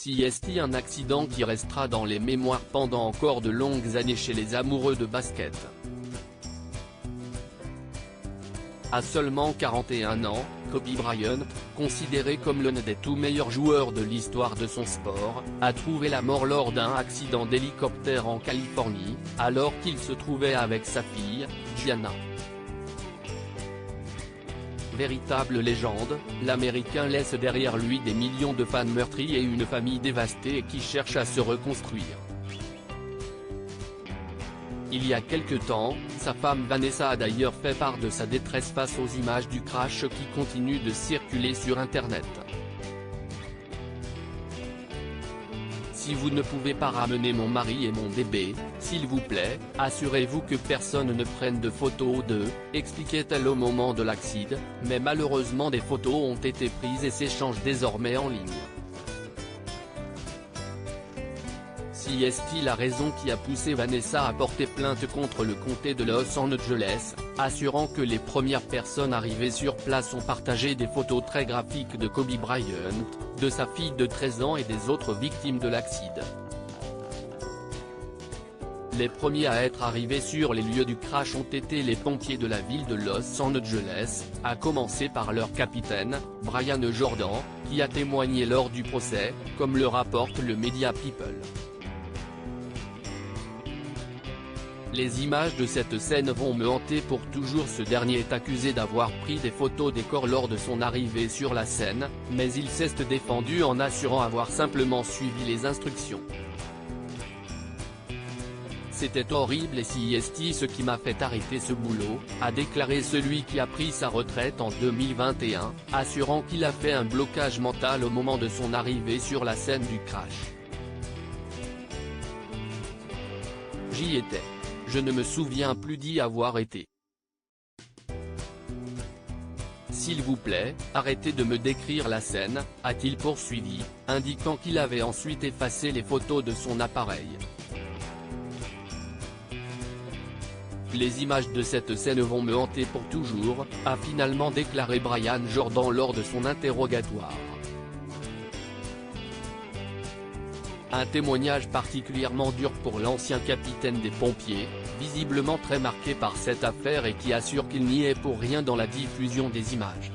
CST, un accident qui restera dans les mémoires pendant encore de longues années chez les amoureux de basket. À seulement 41 ans, Kobe Bryant, considéré comme l'un des tout meilleurs joueurs de l'histoire de son sport, a trouvé la mort lors d'un accident d'hélicoptère en Californie, alors qu'il se trouvait avec sa fille, Gianna. Véritable légende, l'Américain laisse derrière lui des millions de fans meurtris et une famille dévastée qui cherche à se reconstruire. Il y a quelque temps, sa femme Vanessa a d'ailleurs fait part de sa détresse face aux images du crash qui continuent de circuler sur Internet. Si vous ne pouvez pas ramener mon mari et mon bébé, s'il vous plaît, assurez-vous que personne ne prenne de photos d'eux, expliquait-elle au moment de l'accident, mais malheureusement des photos ont été prises et s'échangent désormais en ligne. CST, la raison qui a poussé Vanessa à porter plainte contre le comté de Los Angeles, assurant que les premières personnes arrivées sur place ont partagé des photos très graphiques de Kobe Bryant, de sa fille de 13 ans et des autres victimes de l'accident. Les premiers à être arrivés sur les lieux du crash ont été les pompiers de la ville de Los Angeles, à commencer par leur capitaine, Brian Jordan, qui a témoigné lors du procès, comme le rapporte le média People. Les images de cette scène vont me hanter pour toujours. Ce dernier est accusé d'avoir pris des photos des corps lors de son arrivée sur la scène, mais il s'est défendu en assurant avoir simplement suivi les instructions. C'était horrible et CST, ce qui m'a fait arrêter ce boulot, a déclaré celui qui a pris sa retraite en 2021, assurant qu'il a fait un blocage mental au moment de son arrivée sur la scène du crash. J'y étais. Je ne me souviens plus d'y avoir été. S'il vous plaît, arrêtez de me décrire la scène, a-t-il poursuivi, indiquant qu'il avait ensuite effacé les photos de son appareil. Les images de cette scène vont me hanter pour toujours, a finalement déclaré Brian Jordan lors de son interrogatoire. Un témoignage particulièrement dur pour l'ancien capitaine des pompiers, visiblement très marqué par cette affaire et qui assure qu'il n'y est pour rien dans la diffusion des images.